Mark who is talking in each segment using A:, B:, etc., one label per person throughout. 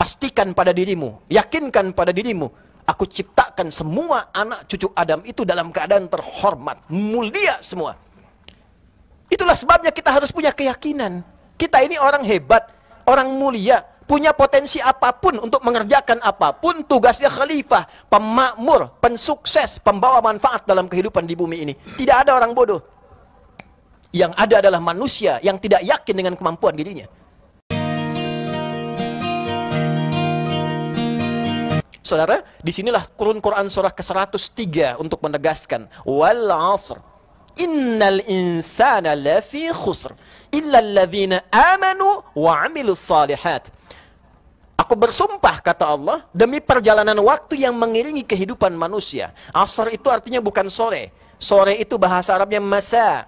A: Pastikan pada dirimu, yakinkan pada dirimu, aku ciptakan semua anak cucu Adam itu dalam keadaan terhormat, mulia semua. Itulah sebabnya kita harus punya keyakinan. Kita ini orang hebat, orang mulia, punya potensi apapun untuk mengerjakan apapun. Tugasnya khalifah, pemakmur, pensukses, pembawa manfaat dalam kehidupan di bumi ini. Tidak ada orang bodoh. Yang ada adalah manusia yang tidak yakin dengan kemampuan dirinya. Saudara, disinilah turun Quran surah ke-103 untuk menegaskan wal 'asr innal insana lafi khusr illa alladhina amanu wa 'amilus shalihat. Aku bersumpah, kata Allah, demi perjalanan waktu yang mengiringi kehidupan manusia. Asr itu artinya bukan sore. Sore itu bahasa Arabnya masa.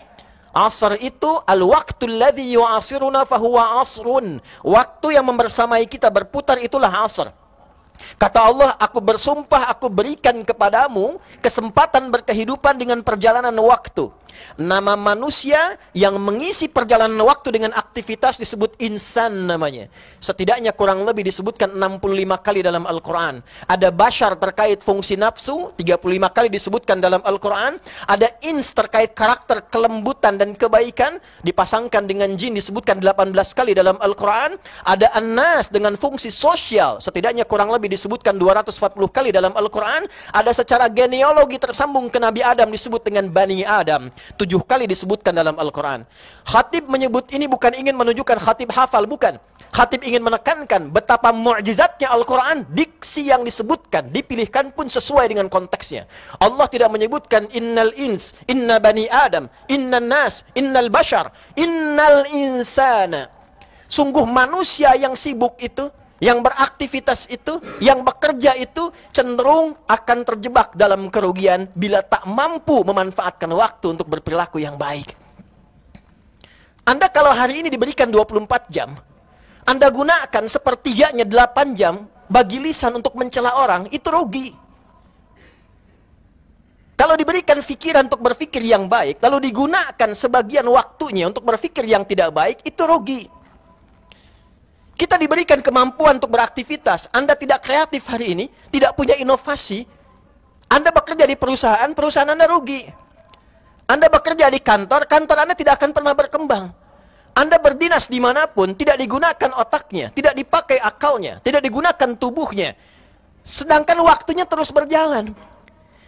A: Asr itu al-waqtu alladhi yu'asiruna fahuwa asrun. Waktu yang membersamai kita berputar itulah asr. Kata Allah, aku bersumpah, aku berikan kepadamu kesempatan berkehidupan dengan perjalanan waktu. Nama manusia yang mengisi perjalanan waktu dengan aktivitas disebut insan namanya. Setidaknya kurang lebih disebutkan 65 kali dalam Al-Quran. Ada bashar terkait fungsi nafsu, 35 kali disebutkan dalam Al-Quran. Ada ins terkait karakter kelembutan dan kebaikan, dipasangkan dengan jin, disebutkan 18 kali dalam Al-Quran. Ada an-nas dengan fungsi sosial, setidaknya kurang lebih disebutkan 240 kali dalam Al-Quran. Ada secara genealogi tersambung ke Nabi Adam, disebut dengan Bani Adam, 7 kali disebutkan dalam Al-Quran. Khatib menyebut ini bukan ingin menunjukkan khatib hafal, bukan. Khatib ingin menekankan betapa mu'jizatnya Al-Quran. Diksi yang disebutkan, dipilihkan pun sesuai dengan konteksnya. Allah tidak menyebutkan innal ins, inna bani Adam, innan nas, innal bashar, innal insana. Sungguh manusia yang sibuk itu, yang beraktivitas itu, yang bekerja itu cenderung akan terjebak dalam kerugian bila tak mampu memanfaatkan waktu untuk berperilaku yang baik. Anda kalau hari ini diberikan 24 jam, Anda gunakan sepertiganya 8 jam bagi lisan untuk mencela orang, itu rugi. Kalau diberikan pikiran untuk berpikir yang baik, lalu digunakan sebagian waktunya untuk berpikir yang tidak baik, itu rugi. Kita diberikan kemampuan untuk beraktivitas. Anda tidak kreatif hari ini, tidak punya inovasi. Anda bekerja di perusahaan, perusahaan Anda rugi. Anda bekerja di kantor, kantor Anda tidak akan pernah berkembang. Anda berdinas dimanapun, tidak digunakan otaknya, tidak dipakai akalnya, tidak digunakan tubuhnya. Sedangkan waktunya terus berjalan.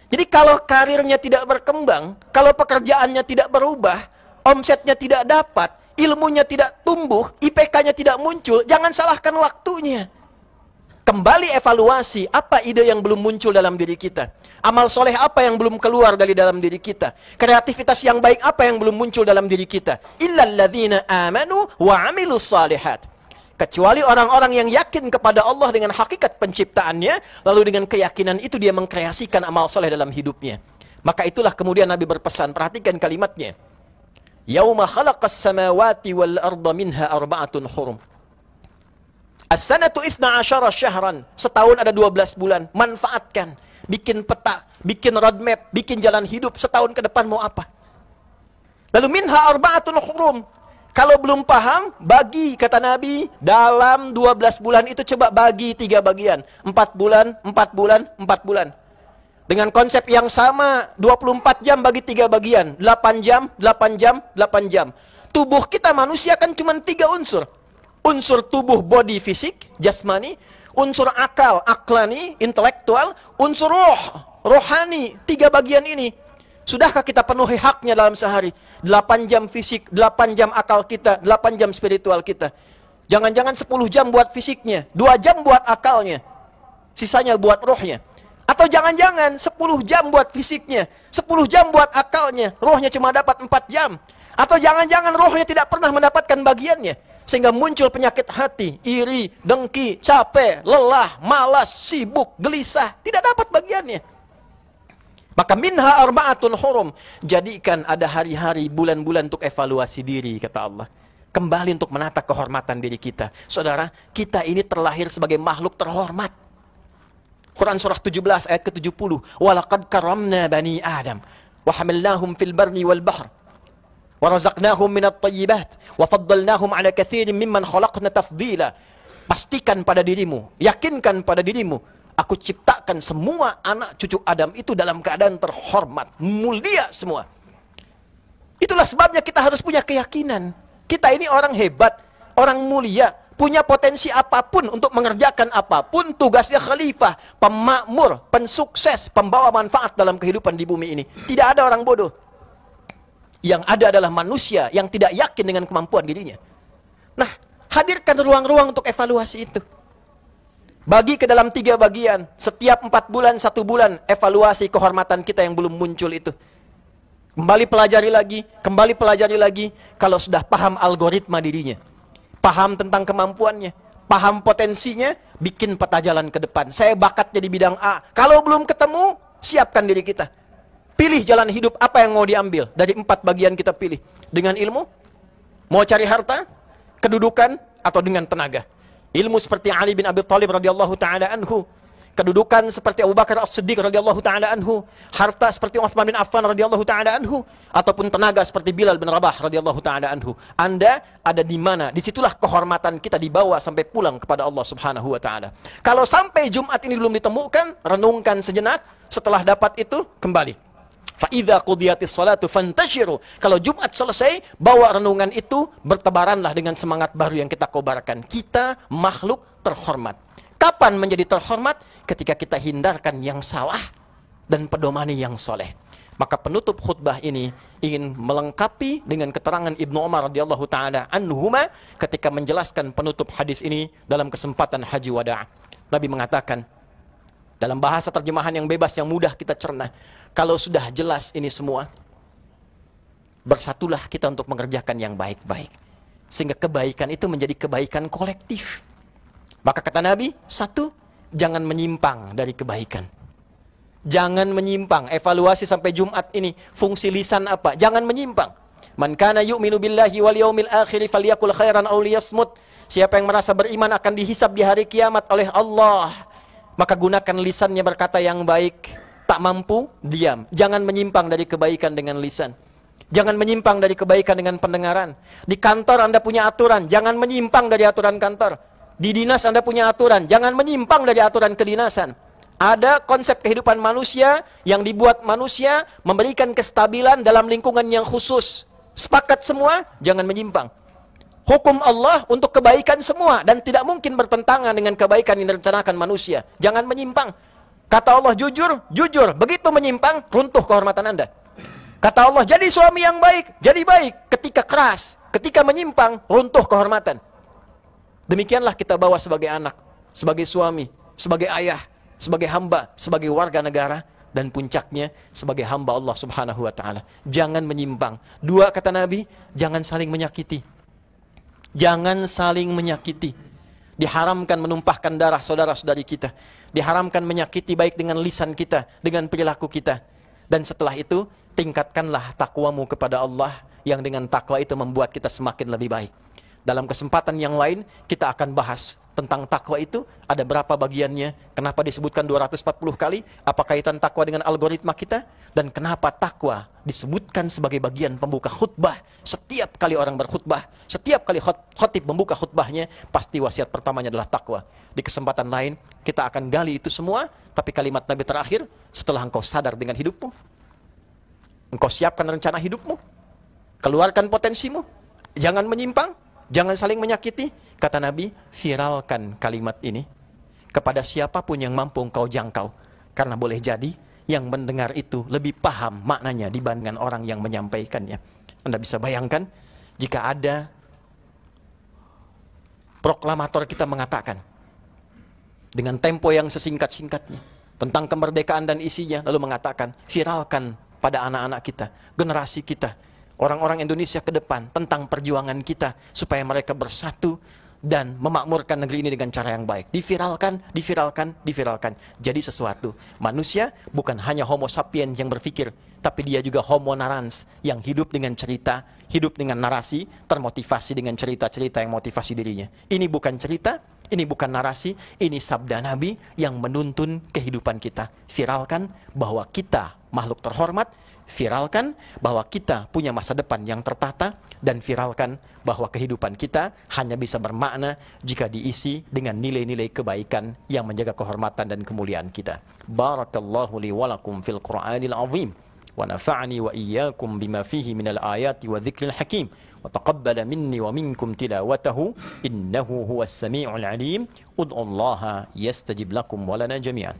A: Jadi kalau karirnya tidak berkembang, kalau pekerjaannya tidak berubah, omsetnya tidak dapat, ilmunya tidak tumbuh, IPK-nya tidak muncul, jangan salahkan waktunya. Kembali evaluasi, apa ide yang belum muncul dalam diri kita? Amal soleh apa yang belum keluar dari dalam diri kita? Kreativitas yang baik apa yang belum muncul dalam diri kita? Illalladzina amanu wa amilus salihat. Kecuali orang-orang yang yakin kepada Allah dengan hakikat penciptaannya, lalu dengan keyakinan itu dia mengkreasikan amal soleh dalam hidupnya. Maka itulah kemudian Nabi berpesan, perhatikan kalimatnya. Yauma khalaqas samawati wal arda minha arba'atun hurum. As-sanatu 12 syahran. Setahun ada 12 bulan. Manfaatkan. Bikin peta, bikin roadmap, bikin jalan hidup. Setahun ke depan mau apa? Lalu minha arba'atun hurum. Kalau belum paham, bagi, kata Nabi, dalam 12 bulan itu coba bagi 3 bagian. 4 bulan, 4 bulan, 4 bulan. Dengan konsep yang sama, 24 jam bagi 3 bagian. 8 jam, 8 jam, 8 jam. Tubuh kita manusia kan cuma 3 unsur. Unsur tubuh, body, fisik, jasmani. Unsur akal, aklani, intelektual. Unsur roh, rohani. 3 bagian ini. Sudahkah kita penuhi haknya dalam sehari? 8 jam fisik, 8 jam akal kita, 8 jam spiritual kita. Jangan-jangan 10 jam buat fisiknya, 2 jam buat akalnya. Sisanya buat rohnya. Atau jangan-jangan 10 jam buat fisiknya, 10 jam buat akalnya, rohnya cuma dapat 4 jam. Atau jangan-jangan rohnya tidak pernah mendapatkan bagiannya, sehingga muncul penyakit hati, iri, dengki, capek, lelah, malas, sibuk, gelisah, tidak dapat bagiannya. Maka minha arba'atun hurum. Jadikan ada hari-hari, bulan-bulan untuk evaluasi diri, kata Allah. Kembali untuk menata kehormatan diri kita. Saudara, kita ini terlahir sebagai makhluk terhormat. Quran surah 17 ayat ke-70. Walaqad karamna bani Adam wa hamalnahum fil barri wal bahr wa razaqnahum minat thayyibat wa faddalnahum ala katsirin mimman khalaqna tafdila. Pastikan pada dirimu, yakinkan pada dirimu, aku ciptakan semua anak cucu Adam itu dalam keadaan terhormat, mulia semua. Itulah sebabnya kita harus punya keyakinan. Kita ini orang hebat, orang mulia, punya potensi apapun untuk mengerjakan apapun. Tugasnya khalifah, pemakmur, pensukses, pembawa manfaat dalam kehidupan di bumi ini. Tidak ada orang bodoh. Yang ada adalah manusia yang tidak yakin dengan kemampuan dirinya. Nah, hadirkan ruang-ruang untuk evaluasi itu. Bagi ke dalam 3 bagian. Setiap 4 bulan, 1 bulan, evaluasi kehormatan kita yang belum muncul itu. Kembali pelajari lagi. Kalau sudah paham algoritma dirinya, paham tentang kemampuannya, paham potensinya, bikin peta jalan ke depan. Saya bakatnya di bidang A. Kalau belum ketemu, siapkan diri kita. Pilih jalan hidup apa yang mau diambil. Dari 4 bagian kita pilih. Dengan ilmu, mau cari harta, kedudukan, atau dengan tenaga. Ilmu seperti Ali bin Abi Thalib radhiyallahu taala anhu, kedudukan seperti Abu Bakar As-Siddiq radhiyallahu taala anhu, harta seperti Utsman bin Affan radhiyallahu taala anhu, ataupun tenaga seperti Bilal bin Rabah radhiyallahu taala anhu. Anda ada di mana? Disitulah kehormatan kita dibawa sampai pulang kepada Allah Subhanahu wa taala. Kalau sampai Jumat ini belum ditemukan, renungkan sejenak, setelah dapat itu kembali. Fa'idha qudiyatis salatu fantashiru. Kalau Jumat selesai, bawa renungan itu, bertebaranlah dengan semangat baru yang kita kobarkan. Kita makhluk terhormat. Kapan menjadi terhormat? Ketika kita hindarkan yang salah dan pedomani yang soleh. Maka penutup khutbah ini ingin melengkapi dengan keterangan Ibnu Umar radhiyallahu taala anhuma ketika menjelaskan penutup hadis ini dalam kesempatan Haji Wada'. Nabi mengatakan dalam bahasa terjemahan yang bebas yang mudah kita cerna, kalau sudah jelas ini semua, bersatulah kita untuk mengerjakan yang baik-baik. Sehingga kebaikan itu menjadi kebaikan kolektif. Maka kata Nabi, 1, jangan menyimpang dari kebaikan. Jangan menyimpang. Evaluasi sampai Jumat ini, fungsi lisan apa? Jangan menyimpang. Man kana yu'minu billahi wal yaumil akhir falyakul khairan aw liyasmut. Siapa yang merasa beriman akan dihisab di hari kiamat oleh Allah, maka gunakan lisannya berkata yang baik. Tak mampu, diam. Jangan menyimpang dari kebaikan dengan lisan. Jangan menyimpang dari kebaikan dengan pendengaran. Di kantor Anda punya aturan, jangan menyimpang dari aturan kantor. Di dinas Anda punya aturan, jangan menyimpang dari aturan kedinasan. Ada konsep kehidupan manusia yang dibuat manusia memberikan kestabilan dalam lingkungan yang khusus. Sepakat semua, jangan menyimpang. Hukum Allah untuk kebaikan semua dan tidak mungkin bertentangan dengan kebaikan yang direncanakan manusia. Jangan menyimpang. Kata Allah jujur, jujur. Begitu menyimpang, runtuh kehormatan Anda. Kata Allah jadi suami yang baik, jadi baik. Ketika keras, ketika menyimpang, runtuh kehormatan. Demikianlah kita bawa sebagai anak, sebagai suami, sebagai ayah, sebagai hamba, sebagai warga negara, dan puncaknya sebagai hamba Allah Subhanahu wa taala. Jangan menyimpang. 2 kata Nabi, jangan saling menyakiti. Jangan saling menyakiti. Diharamkan menumpahkan darah saudara-saudari kita. Diharamkan menyakiti baik dengan lisan kita, dengan perilaku kita. Dan setelah itu, tingkatkanlah takwamu kepada Allah, yang dengan takwa itu membuat kita semakin lebih baik. Dalam kesempatan yang lain, kita akan bahas tentang takwa itu, ada berapa bagiannya, kenapa disebutkan 240 kali, apa kaitan takwa dengan algoritma kita, dan kenapa takwa disebutkan sebagai bagian pembuka khutbah. Setiap kali orang berkhutbah, setiap kali khotib membuka khutbahnya, pasti wasiat pertamanya adalah takwa. Di kesempatan lain, kita akan gali itu semua, tapi kalimat Nabi terakhir, setelah engkau sadar dengan hidupmu, engkau siapkan rencana hidupmu, keluarkan potensimu, jangan menyimpang, jangan saling menyakiti. Kata Nabi, viralkan kalimat ini kepada siapapun yang mampu engkau jangkau. Karena boleh jadi yang mendengar itu lebih paham maknanya dibandingkan orang yang menyampaikannya. Anda bisa bayangkan jika ada proklamator kita mengatakan dengan tempo yang sesingkat-singkatnya tentang kemerdekaan dan isinya, lalu mengatakan viralkan pada anak-anak kita, generasi kita, orang-orang Indonesia ke depan tentang perjuangan kita supaya mereka bersatu dan memakmurkan negeri ini dengan cara yang baik. Diviralkan, diviralkan, diviralkan. Jadi sesuatu. Manusia bukan hanya homo sapiens yang berpikir, tapi dia juga homo narrans yang hidup dengan cerita, hidup dengan narasi, termotivasi dengan cerita-cerita yang motivasi dirinya. Ini bukan cerita, Ini bukan narasi, ini sabda Nabi yang menuntun kehidupan kita. Viralkan bahwa kita makhluk terhormat, viralkan bahwa kita punya masa depan yang tertata, dan viralkan bahwa kehidupan kita hanya bisa bermakna jika diisi dengan nilai-nilai kebaikan yang menjaga kehormatan dan kemuliaan kita. Barakallahu li wa lakum fil Qur'anil azim. ونفعني وإياكم بما فيه من الآيات والذكر الحكيم وتقبل مني ومنكم تلاوته إنه هو السميع العليم ادعوا الله يستجب لكم ولنا جميعا